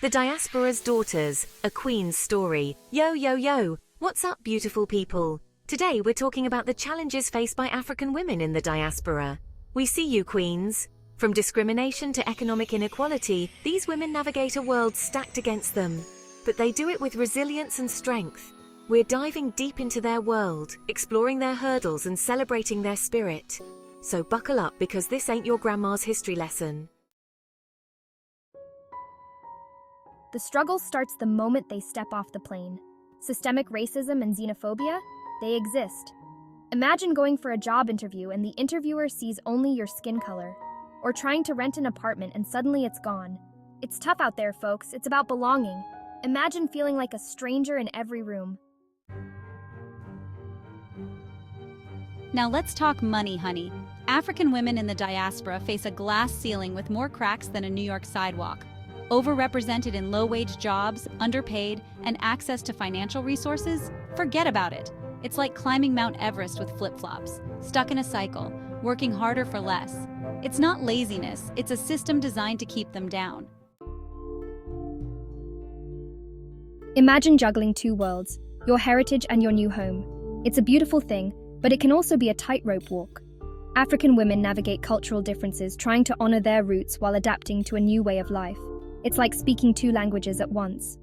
The Diaspora's Daughters, a Queen's Story. Yo, yo, yo, what's up, beautiful people? Today we're talking about the challenges faced by African women in the diaspora. We see you, queens. From discrimination to economic inequality, these women navigate a world stacked against them. But they do it with resilience and strength. We're diving deep into their world, exploring their hurdles and celebrating their spirit. So buckle up, because this ain't your grandma's history lesson. The struggle starts the moment they step off the plane. Systemic racism and xenophobia, they exist. Imagine going for a job interview and the interviewer sees only your skin color, or trying to rent an apartment and suddenly it's gone. It's tough out there, folks. It's about belonging. Imagine feeling like a stranger in every room. Now let's talk money, honey. African women in the diaspora face a glass ceiling with more cracks than a New York sidewalk. Overrepresented in low-wage jobs, underpaid, and access to financial resources? Forget about it. It's like climbing Mount Everest with flip-flops, stuck in a cycle, working harder for less. It's not laziness, it's a system designed to keep them down. Imagine juggling two worlds, your heritage and your new home. It's a beautiful thing, but it can also be a tightrope walk. African women navigate cultural differences, trying to honor their roots while adapting to a new way of life. It's like speaking two languages at once.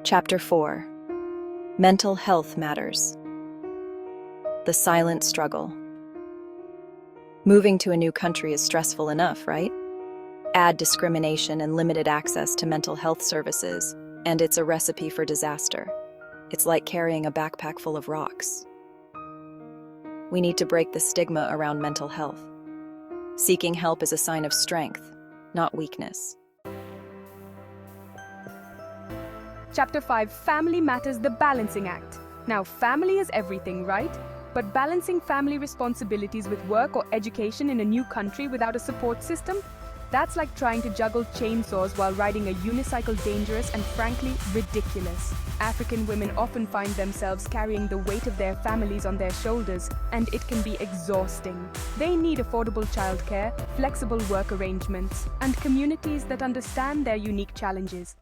Chapter 4. Mental Health Matters. The Silent Struggle. Moving to a new country is stressful enough, right? Add discrimination and limited access to mental health services, and it's a recipe for disaster. It's like carrying a backpack full of rocks. We need to break the stigma around mental health. Seeking help is a sign of strength, not weakness. Chapter 5. Family Matters, the Balancing Act. Now, family is everything, right? But balancing family responsibilities with work or education in a new country without a support system? That's like trying to juggle chainsaws while riding a unicycle. Dangerous and frankly, ridiculous. African women often find themselves carrying the weight of their families on their shoulders, and it can be exhausting. They need affordable childcare, flexible work arrangements, and communities that understand their unique challenges.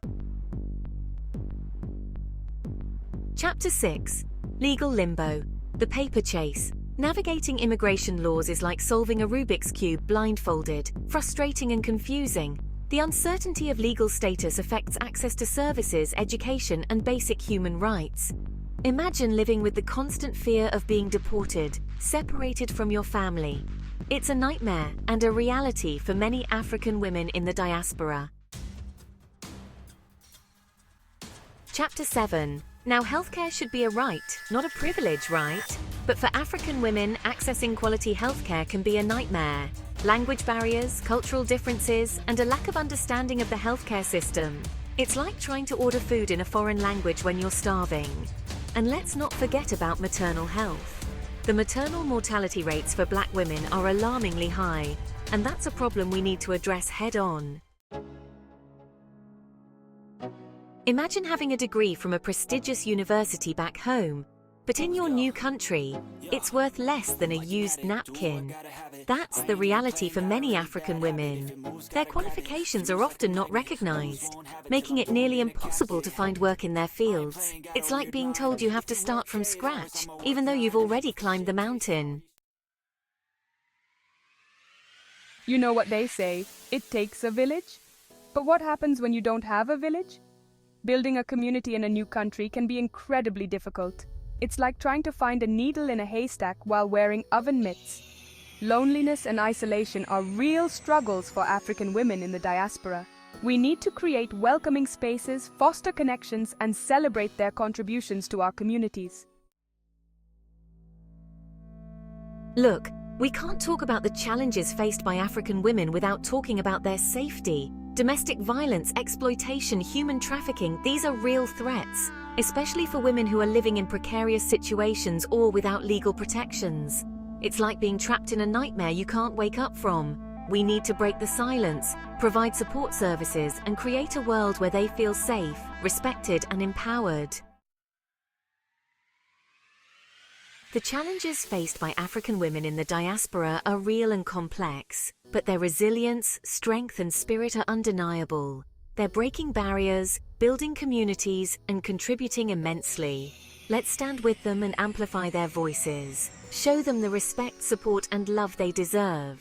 Chapter 6. Legal Limbo. The Paper Chase. Navigating immigration laws is like solving a Rubik's Cube blindfolded, frustrating and confusing. The uncertainty of legal status affects access to services, education, and basic human rights. Imagine living with the constant fear of being deported, separated from your family. It's a nightmare and a reality for many African women in the diaspora. Chapter 7. Now, healthcare should be a right, not a privilege, right? But for African women, accessing quality healthcare can be a nightmare. Language barriers, cultural differences, and a lack of understanding of the healthcare system. It's like trying to order food in a foreign language when you're starving. And let's not forget about maternal health. The maternal mortality rates for Black women are alarmingly high, and that's a problem we need to address head-on. Imagine having a degree from a prestigious university back home, but in your new country, it's worth less than a used napkin. That's the reality for many African women. Their qualifications are often not recognized, making it nearly impossible to find work in their fields. It's like being told you have to start from scratch, even though you've already climbed the mountain. You know what they say, it takes a village. But what happens when you don't have a village? Building a community in a new country can be incredibly difficult. It's like trying to find a needle in a haystack while wearing oven mitts. Loneliness and isolation are real struggles for African women in the diaspora. We need to create welcoming spaces, foster connections, and celebrate their contributions to our communities. Look, we can't talk about the challenges faced by African women without talking about their safety. Domestic violence, exploitation, human trafficking, these are real threats, especially for women who are living in precarious situations or without legal protections. It's like being trapped in a nightmare you can't wake up from. We need to break the silence, provide support services, and create a world where they feel safe, respected, and empowered. The challenges faced by African women in the diaspora are real and complex. But their resilience, strength, and spirit are undeniable. They're breaking barriers, building communities, and contributing immensely. Let's stand with them and amplify their voices. Show them the respect, support, and love they deserve.